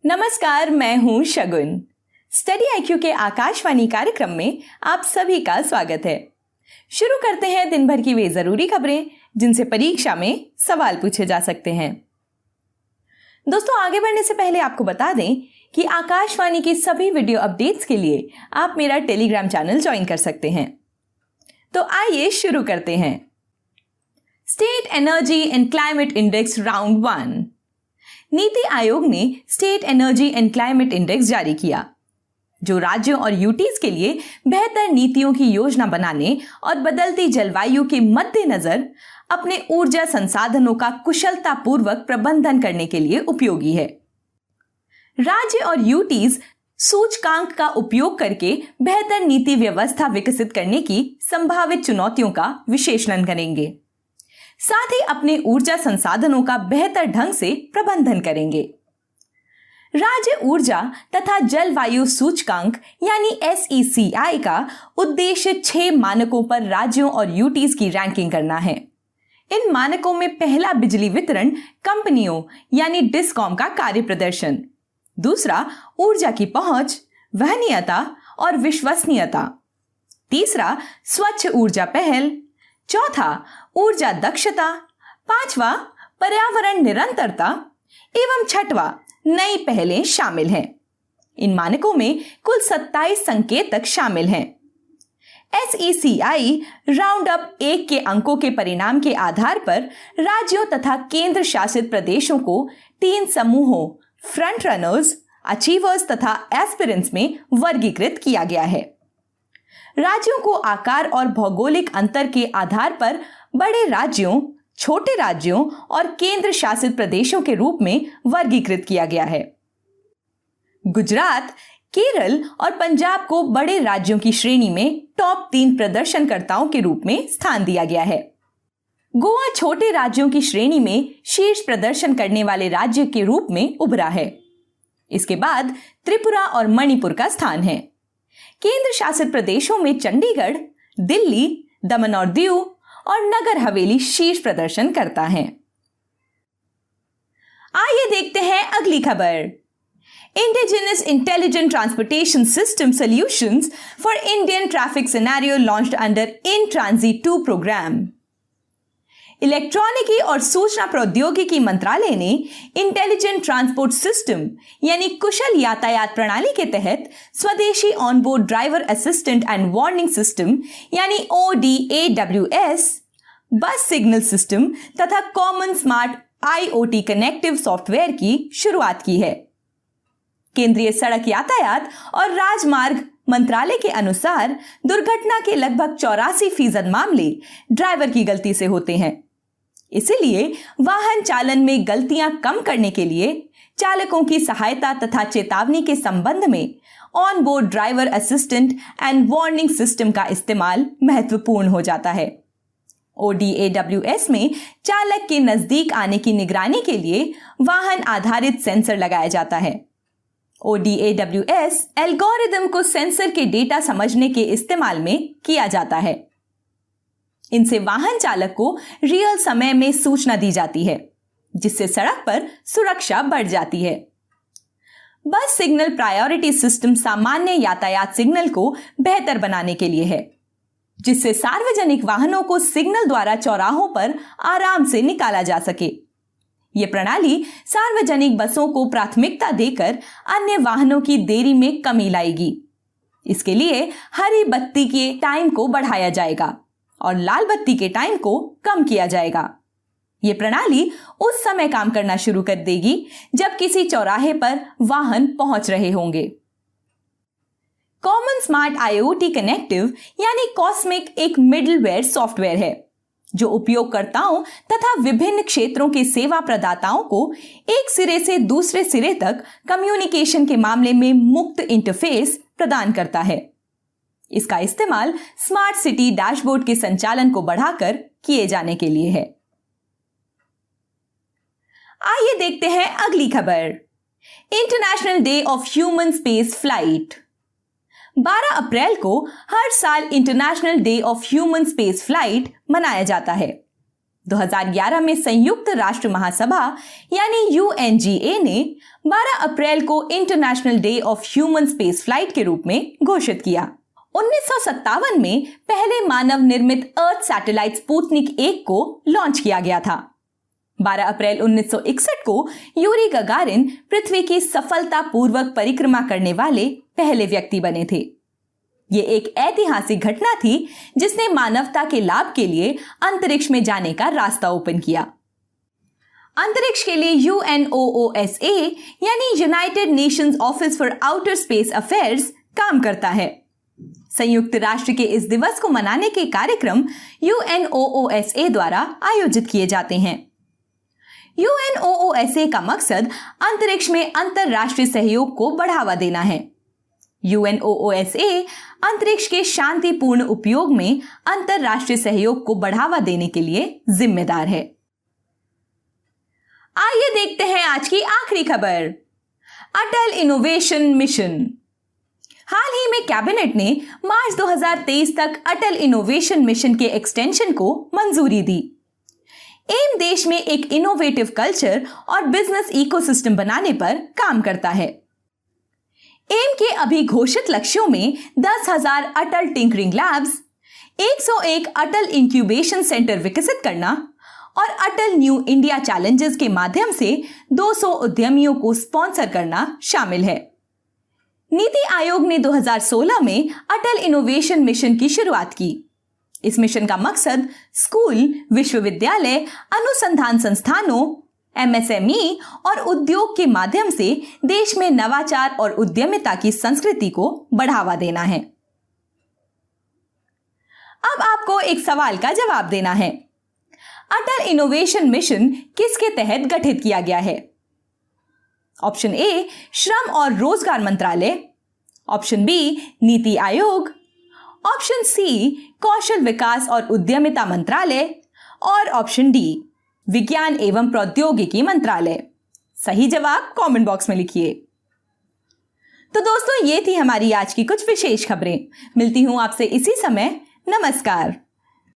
नमस्कार, मैं हूं शगुन। स्टडी आईक्यू के आकाशवाणी कार्यक्रम में आप सभी का स्वागत है। शुरू करते हैं दिन भर की वे जरूरी खबरें जिनसे परीक्षा में सवाल पूछे जा सकते हैं। दोस्तों, आगे बढ़ने से पहले आपको बता दें कि आकाशवाणी की सभी वीडियो अपडेट्स के लिए आप मेरा टेलीग्राम चैनल ज्वाइन कर सकते हैं। तो आइए शुरू करते हैं। State energy and climate index round 1। NITI Aayog ने state energy and climate index जारी किया, जो राज्यों और यूटीज के लिए बेहतर नीतियों की योजना बनाने और बदलती जलवायु के मद्देनजर अपने ऊर्जा संसाधनों का कुशलतापूर्वक प्रबंधन करने के लिए उपयोगी है। राज्य और यूटीज सूचकांक का उपयोग करके बेहतर नीति व्यवस्था विकसित करने की संभावित चुनौतियों का विश्लेषण करेंगे, साथ ही अपने ऊर्जा संसाधनों का बेहतर ढंग से प्रबंधन करेंगे। राज्य ऊर्जा तथा जलवायु सूचकांक यानी SECI का उद्देश्य 6 मानकों पर राज्यों और यूटीज की रैंकिंग करना है। इन मानकों में पहला बिजली वितरण कंपनियों यानी डिस्कॉम का कार्य प्रदर्शन, दूसरा ऊर्जा की पहुंच, वहनीयता और विश्वसनीयता, तीसरा स्वच्छ ऊर्जा पहल, चौथा ऊर्जा दक्षता, पांचवा पर्यावरण निरंतरता एवं छठवां नई पहलें शामिल हैं। इन मानकों में कुल 27 संकेतक शामिल हैं। SECI राउंड अप 1 के अंकों के परिणाम के आधार पर राज्यों तथा केंद्र शासित प्रदेशों को 3 समूहों फ्रंट रनर्स, अचीवर्स तथा एस्पिरेंट्स में वर्गीकृत किया गया है। राज्यों को आकार और भौगोलिक अंतर के आधार पर बड़े राज्यों, छोटे राज्यों और केंद्र शासित प्रदेशों के रूप में वर्गीकृत किया गया है। गुजरात, केरल और पंजाब को बड़े राज्यों की श्रेणी में टॉप 3 प्रदर्शनकर्ताओं के रूप में स्थान दिया गया है। गोवा छोटे राज्यों की श्रेणी में शीर्ष प्रदर्शन करने वाले राज्य के रूप में उभरा है। इसके बाद त्रिपुरा और मणिपुर का स्थान है। केंद्र शासित प्रदेशों में चंडीगढ़, दिल्ली, दमन और दीव और नगर हवेली शीर्ष प्रदर्शन करता है। आइए देखते हैं अगली खबर। Indigenous intelligent transportation system solutions for Indian traffic scenario launched under in transit 2 program. इलेक्ट्रॉनिकी और सूचना प्रौद्योगिकी मंत्रालय ने इंटेलिजेंट ट्रांसपोर्ट सिस्टम यानी कुशल यातायात प्रणाली के तहत स्वदेशी onboard driver assistant and warning system यानी ODAWS, बस सिग्नल सिस्टम तथा common smart IoT connective software की शुरुआत की है। केंद्रीय सड़क यातायात और राजमार्ग मंत्रालय के अनुसार दुर्घटना के लगभग 84% मामले ड्राइवर की गलती से होते हैं। इसीलिए वाहन चालन में गलतियां कम करने के लिए चालकों की सहायता तथा चेतावनी के संबंध में on board driver assistant and warning system का इस्तेमाल महत्वपूर्ण हो जाता है। ODAWS में चालक के नजदीक आने की निगरानी के लिए वाहन आधारित सेंसर लगाया जाता है। ODAWS एल्गोरिदम को सेंसर के डेटा समझने के इस्तेमाल में किया जाता है। इनसे वाहन चालक को रियल समय में सूचना दी जाती है, जिससे सड़क पर सुरक्षा बढ़ जाती है। बस सिग्नल प्रायोरिटी सिस्टम सामान्य यातायात सिग्नल को बेहतर बनाने के लिए है, जिससे सार्वजनिक वाहनों को सिग्नल द्वारा चौराहों पर आराम से निकाला जा सके। यह प्रणाली सार्वजनिक बसों को प्राथमिकता देकर अन्य वाहनों की देरी में कमी लाएगी। इसके लिए हरी बत्ती के टाइम को बढ़ाया जाएगा और लाल बत्ती के टाइम को कम किया जाएगा। यह प्रणाली उस समय काम करना शुरू कर देगी जब किसी चौराहे पर वाहन पहुंच रहे होंगे। कॉमन स्मार्ट IoT कनेक्टिव यानी कॉस्मिक एक मिडलवेयर सॉफ्टवेयर है, जो उपयोगकर्ताओं तथा विभिन्न क्षेत्रों के सेवा प्रदाताओं को एक सिरे से दूसरे सिरे तक कम्युनिकेशन के मामले में मुक्त इंटरफेस प्रदान करता है। इसका इस्तेमाल स्मार्ट सिटी डैशबोर्ड के संचालन को बढ़ाकर किए जाने के लिए है। आइए देखते हैं अगली खबर। International day of human space flight. 12 अप्रैल को हर साल international day of human space flight मनाया जाता है। 2011 में संयुक्त राष्ट्र महासभा यानी यूएनजीए ने 12 अप्रैल को international day of human space flight के रूप में घोषित किया। 1957 में पहले मानव निर्मित अर्थ सैटेलाइट स्पुतनिक 1 को लॉन्च किया गया था। 12 अप्रैल 1961 को यूरी गगारिन पृथ्वी की सफलतापूर्वक परिक्रमा करने वाले पहले व्यक्ति बने थे। ये एक ऐतिहासिक घटना थी जिसने मानवता के लाभ के लिए अंतरिक्ष में जाने का रास्ता ओपन किया। अंतरिक्ष के लिए UNOOSA यानी United Nations office for outer space affairs काम करता है। संयुक्त राष्ट्र के इस दिवस को मनाने के कार्यक्रम UNOOSA द्वारा आयोजित किए जाते हैं। UNOOSA का मकसद अंतरिक्ष में अंतरराष्ट्रीय सहयोग को बढ़ावा देना है। UNOOSA अंतरिक्ष के शांतिपूर्ण उपयोग में अंतरराष्ट्रीय सहयोग को बढ़ावा देने के लिए जिम्मेदार है। आइए देखते हैं आज की आखिरी खबर। अटल इनोवेशन मिशन। हाल ही में कैबिनेट ने मार्च 2023 तक अटल इनोवेशन मिशन के एक्सटेंशन को मंजूरी दी। एम देश में एक इनोवेटिव कल्चर और बिजनेस इकोसिस्टम बनाने पर काम करता है। एम के अभी घोषित लक्ष्यों में 10,000 अटल टिंकरिंग लैब्स, 101 अटल इंक्यूबेशन सेंटर विकसित करना और अटल न्यू इंडिया चैलेंजेस के माध्यम से 200 उद्यमियों को स्पॉन्सर करना शामिल है। नीति आयोग ने 2016 में अटल इनोवेशन मिशन की शुरुआत की। इस मिशन का मकसद स्कूल, विश्वविद्यालय, अनुसंधान संस्थानों, MSME और उद्योग के माध्यम से देश में नवाचार और उद्यमिता की संस्कृति को बढ़ावा देना है। अब आपको एक सवाल का जवाब देना है। अटल इनोवेशन मिशन किसके तहत गठित किया गया है? ऑप्शन ए श्रम और रोजगार मंत्रालय, option B NITI Aayog, option C कौशल विकास और उद्यमिता मंत्रालय और ऑप्शन डी विज्ञान एवं प्रौद्योगिकी मंत्रालय। सही जवाब कमेंट बॉक्स में लिखिए। तो दोस्तों, ये थी हमारी आज की कुछ विशेष खबरें। मिलती हूं आपसे इसी समय। नमस्कार।